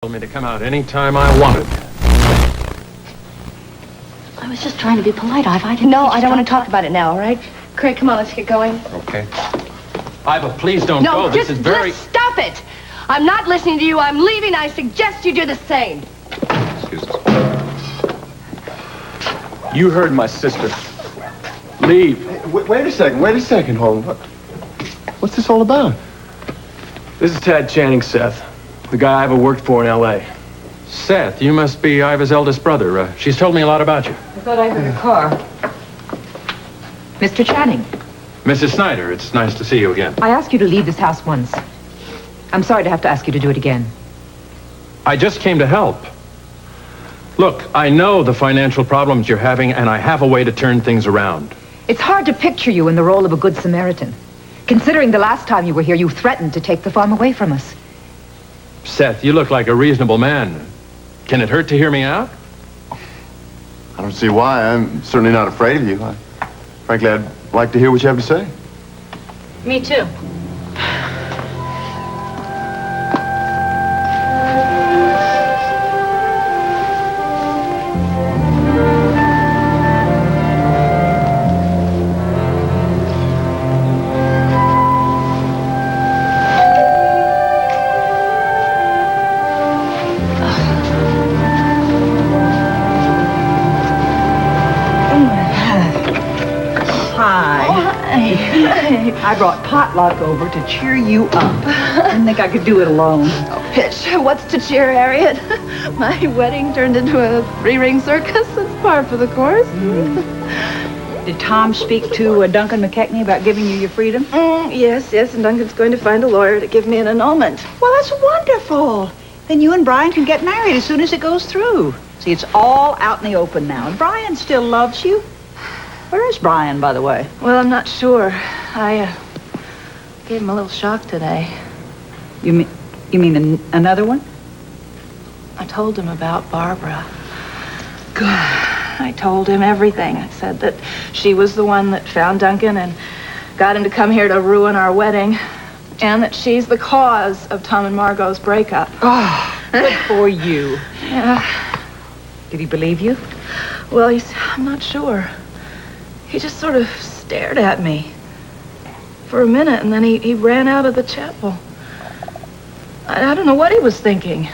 told me to come out any time I wanted. I was just trying to be polite, Iva. I didn't. No, I don't want to talk about it now, all right? Craig, come on, let's get going. Okay. Iva, please don't No, go. This is very... just stop it! I'm not listening to you. I'm leaving. I suggest you do the same. Excuse us. You heard my sister. Leave. Hey, wait a second, Holmes. What's this all about? This is Tad Channing, Seth. The guy Iva worked for in L.A. Seth, you must be Iva's eldest brother. She's told me a lot about you. I thought I heard a car. Mr. Channing. Mrs. Snyder, it's nice to see you again. I asked you to leave this house once. I'm sorry to have to ask you to do it again. I just came to help. Look, I know the financial problems you're having, and I have a way to turn things around. It's hard to picture you in the role of a good Samaritan. Considering the last time you were here, you threatened to take the farm away from us. Seth, you look like a reasonable man. Can it hurt to hear me out? I don't see why. I'm certainly not afraid of you. Frankly, I'd like to hear what you have to say. Me too. I brought potluck over to cheer you up. I didn't think I could do it alone. Oh, Pitch, what's to cheer, Harriet? My wedding turned into a three-ring circus. It's par for the course. Did Tom speak to Duncan McKechnie about giving you your freedom? Yes, and Duncan's going to find a lawyer to give me an annulment. Well, that's wonderful. Then you and Brian can get married as soon as it goes through. See, it's all out in the open now. And Brian still loves you. Where is Brian, by the way? Well, I'm not sure. I gave him a little shock today. You mean another one? I told him about Barbara. Good. I told him everything. I said that she was the one that found Duncan and got him to come here to ruin our wedding, and that she's the cause of Tom and Margot's breakup. Oh, good for you. Yeah. Did he believe you? Well, I'm not sure. He just sort of stared at me for a minute, and then he ran out of the chapel. I don't know what he was thinking,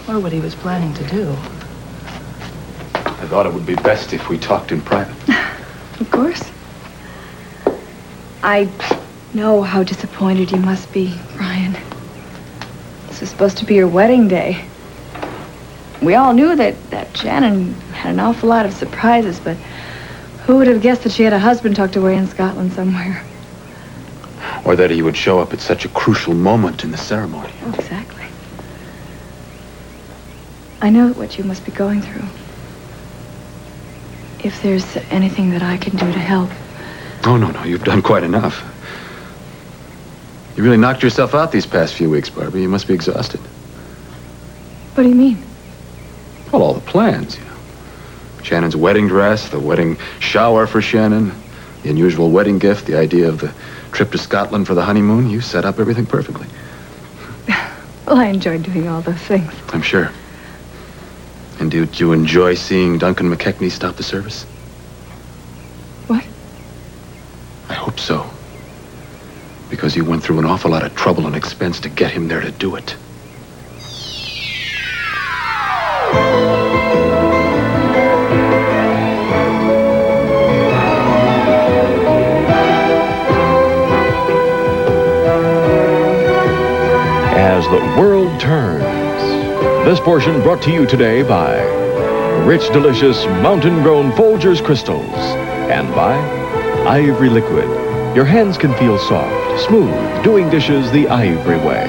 or what he was planning to do. I thought it would be best if we talked in private. Of course. I know how disappointed you must be, Brian. This was supposed to be your wedding day. We all knew that Shannon had an awful lot of surprises, but who would have guessed that she had a husband tucked away in Scotland somewhere? Or that he would show up at such a crucial moment in the ceremony. Oh, exactly. I know what you must be going through. If there's anything that I can do to help. Oh, no, you've done quite enough. You really knocked yourself out these past few weeks, Barbara. You must be exhausted. What do you mean? Well, all the plans, you know. Shannon's wedding dress, the wedding shower for Shannon, the unusual wedding gift, the idea of the trip to Scotland for the honeymoon. You set up everything perfectly. Well, I enjoyed doing all those things. I'm sure. And did you enjoy seeing Duncan McKechnie stop the service? What? I hope so. Because you went through an awful lot of trouble and expense to get him there to do it. As the world turns. This portion brought to you today by Rich Delicious Mountain-Grown Folgers Crystals and by Ivory Liquid. Your hands can feel soft, smooth, doing dishes the Ivory way.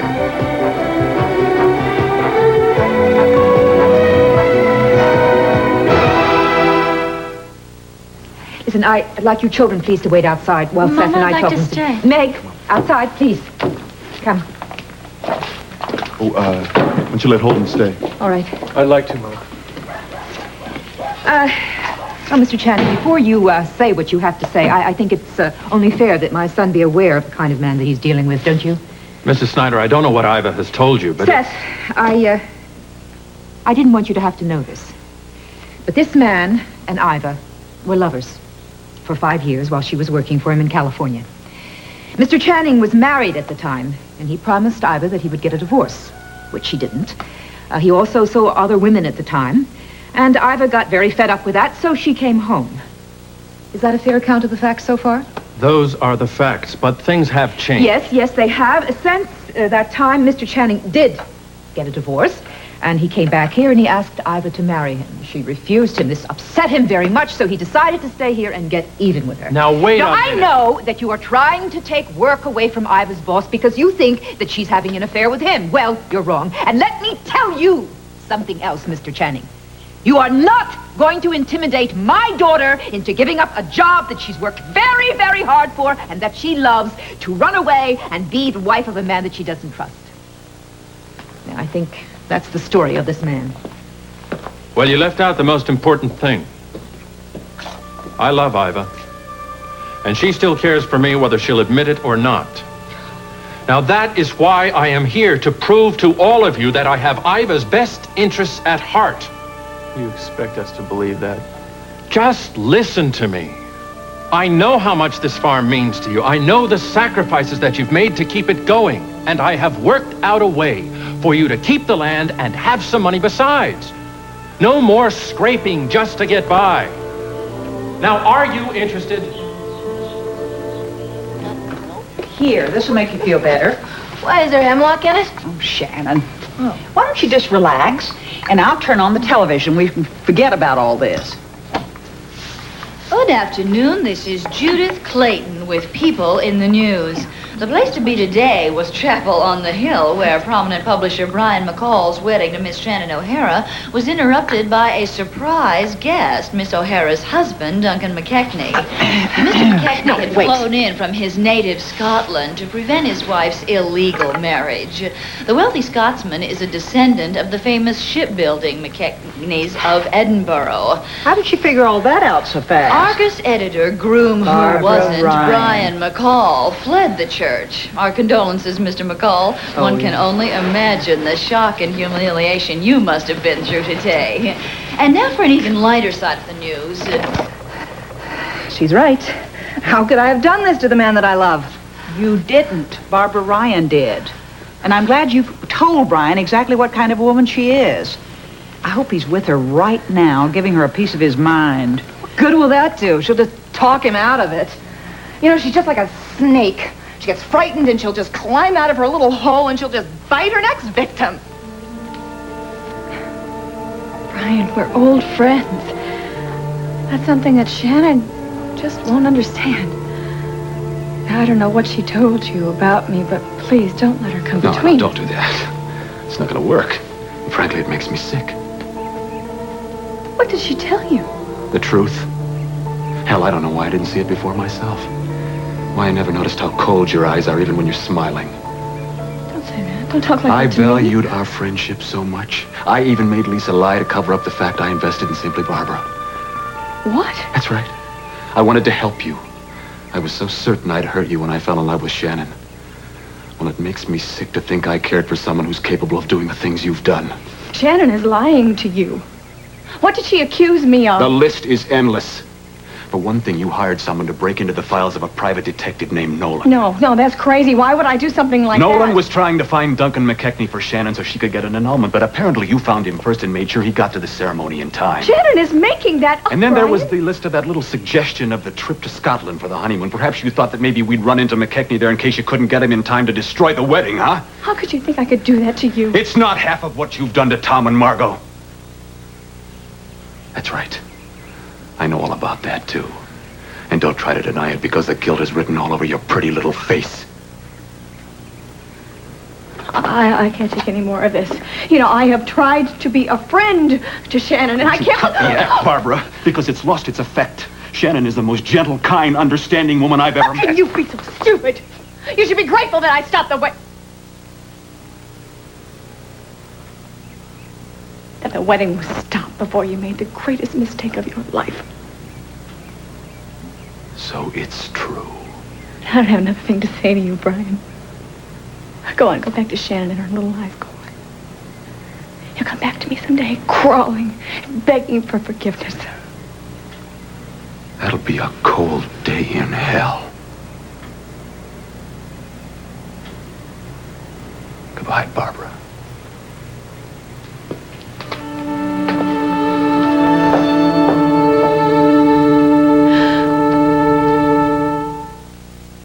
Listen, I'd like you children, please, to wait outside while Mama, Seth and I I'd talk. like to stay. Meg, outside, please. Come. Oh, why don't you let Holden stay? All right. I'd like to, Mom. Mr. Channing, before you say what you have to say, I think it's only fair that my son be aware of the kind of man that he's dealing with, don't you? Mrs. Snyder, I don't know what Iva has told you, but... Seth, I didn't want you to have to know this. But this man and Iva were lovers for 5 years while she was working for him in California. Mr. Channing was married at the time, and he promised Iva that he would get a divorce, which he didn't. He also saw other women at the time, and Iva got very fed up with that, so she came home. Is that a fair account of the facts so far? Those are the facts, but things have changed. Yes, they have. Since that time, Mr. Channing did get a divorce, and he came back here and he asked Iva to marry him. She refused him. This upset him very much, so he decided to stay here and get even with her. Now, wait a minute. I know that you are trying to take work away from Iva's boss because you think that she's having an affair with him. Well, you're wrong. And let me tell you something else, Mr. Channing. You are not going to intimidate my daughter into giving up a job that she's worked very, very hard for and that she loves to run away and be the wife of a man that she doesn't trust. Now, I think that's the story of this man. Well, you left out the most important thing. I love Iva. And she still cares for me whether she'll admit it or not. Now, that is why I am here, to prove to all of you that I have Iva's best interests at heart. You expect us to believe that? Just listen to me. I know how much this farm means to you. I know the sacrifices that you've made to keep it going. And I have worked out a way for you to keep the land and have some money besides. No more scraping just to get by. Now, are you interested? Here, this will make you feel better. Why, is there hemlock in it? Oh, Shannon. Why don't you just relax, and I'll turn on the television. We can forget about all this. Good afternoon. This is Judith Clayton with People in the News. The place to be today was Chapel on the Hill, where prominent publisher Brian McCall's wedding to Miss Shannon O'Hara was interrupted by a surprise guest, Miss O'Hara's husband, Duncan McKechnie. Mr. McKechnie had flown in from his native Scotland to prevent his wife's illegal marriage. The wealthy Scotsman is a descendant of the famous shipbuilding McKechnies of Edinburgh. How did she figure all that out so fast? Argus editor, groom who Barbara wasn't, Ryan. Brian McCall, fled the church. Our condolences, Mr. McCall. One can only imagine the shock and humiliation you must have been through today. And now for an even lighter side of the news. She's right. How could I have done this to the man that I love? You didn't. Barbara Ryan did. And I'm glad you told Brian exactly what kind of a woman she is. I hope he's with her right now, giving her a piece of his mind. What good will that do? She'll just talk him out of it. You know, she's just like a snake. She gets frightened and she'll just climb out of her little hole and she'll just bite her next victim. Brian, we're old friends. That's something that Shannon just won't understand. I don't know what she told you about me, but please don't let her come between. No, don't do that. It's not going to work. And frankly, it makes me sick. What did she tell you? The truth. Hell, I don't know why I didn't see it before myself. Why I never noticed how cold your eyes are even when you're smiling. Don't say that. Don't talk like I that to me. valued our friendship so much. I even made Lisa lie to cover up the fact I invested in Simply Barbara. What? That's right. I wanted to help you. I was so certain I'd hurt you when I fell in love with Shannon. Well, it makes me sick to think I cared for someone who's capable of doing the things you've done. Shannon is lying to you. What did she accuse me of? The list is endless. For one thing, you hired someone to break into the files of a private detective named Nolan. No, that's crazy. Why would I do something like that? Nolan was trying to find Duncan McKechnie for Shannon so she could get an annulment, but apparently you found him first and made sure he got to the ceremony in time. Shannon is making that up, And then there Brian. was the list of that little suggestion of the trip to Scotland for the honeymoon. Perhaps you thought that maybe we'd run into McKechnie there in case you couldn't get him in time to destroy the wedding, huh? How could you think I could do that to you? It's not half of what you've done to Tom and Margot. That's right. I know all about that, too. And don't try to deny it because the guilt is written all over your pretty little face. I can't take any more of this. You know, I have tried to be a friend to Shannon, and I can't... Cut the act, Barbara, because it's lost its effect. Shannon is the most gentle, kind, understanding woman I've ever met. How can you be so stupid? You should be grateful that I stopped the that the wedding was stopped before you made the greatest mistake of your life. So it's true. I don't have another thing to say to you, Brian. Go on, go back to Shannon and her little life. Go on. He'll come back to me someday, crawling, begging for forgiveness. That'll be a cold day in hell. Goodbye, Barbara.